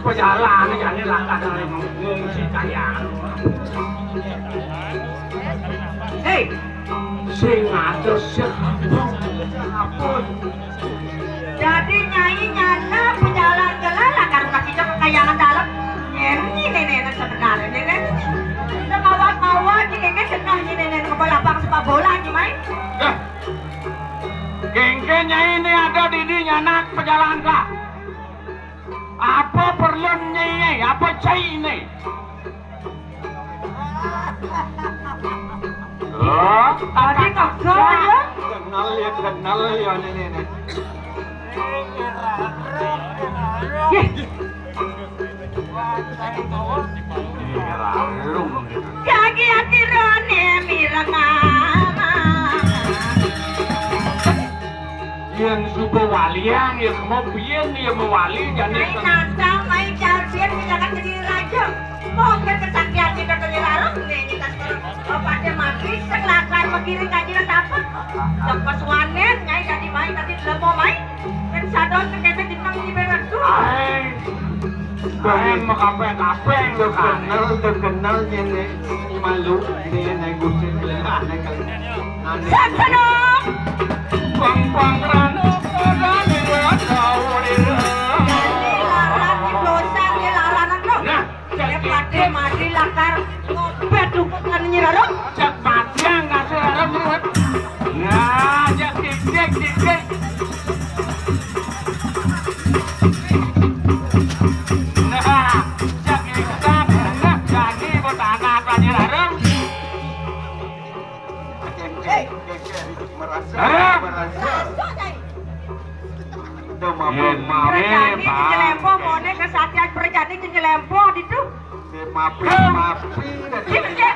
pejalan jadi langkah dari ngungsi kayangan. Hei, sing atus siapun. Jadi nyai nyana pejalan gelala karo kaki kayangan dalam. Ini nenek sebenarnya nenek. Mawat-mawat jika senang ini nenek kebalapang sepak bola nih mai. Gengkennya ini ada di anak pejalan kah? Apa perlu nyai? Apa cai ini? Oh, Tadi kagak ya? Kenal ya ini. Jadi akhirnya mirangama. Yang suka walian, yang mau bian, yang mau wali jadi. Main nantang, main jalbian, misalkan jadi raja. Mungkin kesaktian kita jadi larang, nih kita sekarang. Pada mati, sekelakar begini kajian dapat. Lepas wanen, nyai jadi main, tadi mau main. Dan sadar sekete ditang di berat tuh. Kalian mau kapeng lo kan? Terkenal ini malu ini gusin aneh kali. Satu dong. Pang rano pada dibuat kau Jadi larang di dosa, di larangan lo. Nah, Pada mati lakar, ngopet dukut kan nyiraro. cak patiang kasih alam buat. Nah, jak dik. Nah, jak ikan, nah jadi buat anak lagi larang. Merasa. Udah maaf. Perjani di lempo, mone kesatian perjani di lempo itu. Maaf. Ini cek.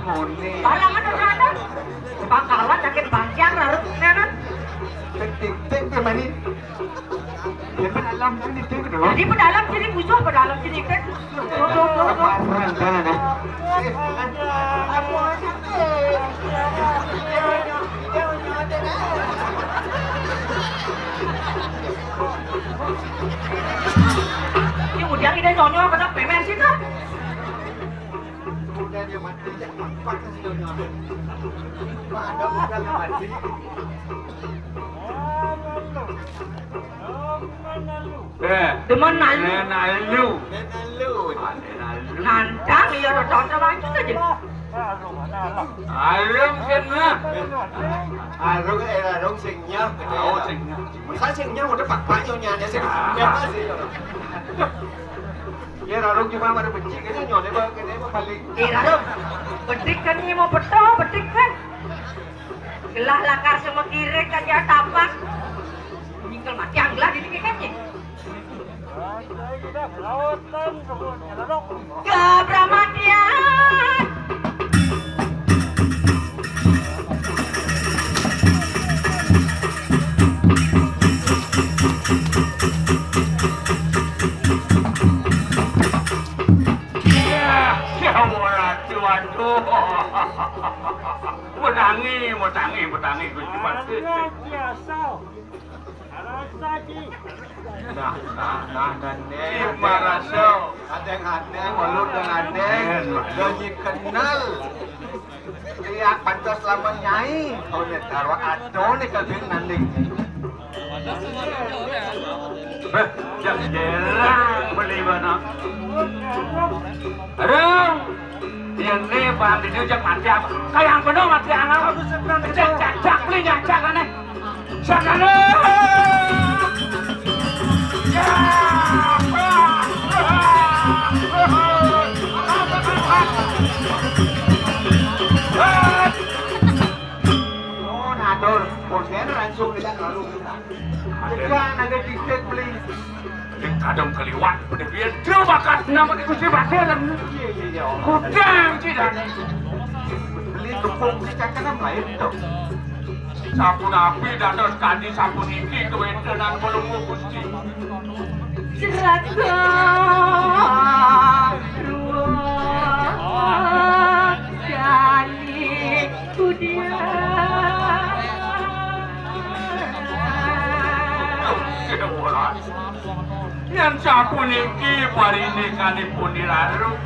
Mone. Balangan ada. Bangkalan sakit bangkian larut nenek. Tik mana? Dia dalam sini tik dong. Jadi pedalam sini musuh, pedalam sini kan. Kemarin kan ada. Ini udah kita nyonya kena pemen sih kan. Kemudian dia mati, pakai sidonyo. Ada bukan mati. Demen nalu. Nalu. Nantang iya rata-rata lanjut aja. Alung kena. Arung arung singnya. Oh, singnya. Masa singnya udah pak nyonya dia sing. Ya arung cuma ada benci kan nyonya bah kene balik. Lalu betik kan ini mau betul, betik kan. Gelah lakar semua kiri kan ya tapak. Tinggal mati anglah di sini kan ya. Kebramatian. Waduh. Menangi Gusti Pati. Nah, dan Maraso. Adeng, mulut dan adeng, gaji kenal. Lihat pantas lama nyai, oh nih taruh ado nih kagin nanding. Yang jarang beli mana? Aduh, ini paham ini ujak mati apa? Kayak penuh mati anak. Cak beli nyacak aneh. Cak aneh. Oh, nador, porsen langsung tidak lalu. Jangan ada tiket beli. Yang kadang keliwat, pada biar dia bakat nama di Gusti Pati dan Iya. kudang tidak. Beli dukung si cakaran lain tuh. Sampun api dan terus kandi sampun iki kewentenan belum Gusti. Seraka ruang dari kudia. Yang siapa puniki parindekanipun Niraru.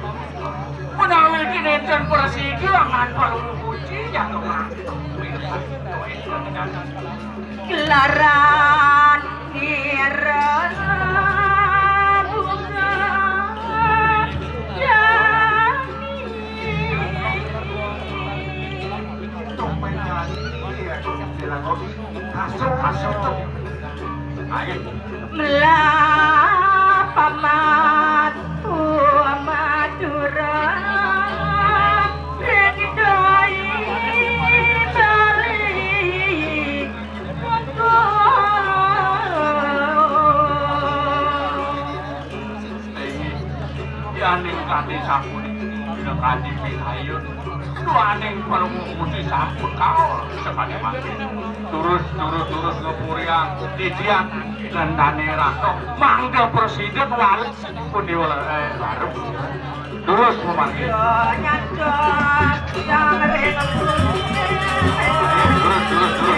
Menawi dinten presidi angan palupuji jatuh. Gelaran Niraru bunga Melapamat Madura Regidoi Bali Yaning kati sampun kati pinayun Tuaning perumusi sampun kau sekali mati Turus ngepuriang Didiak Lendane rato Mangga presiden wali Pundi baru Turus memanggil Nyadot yang rindu Turus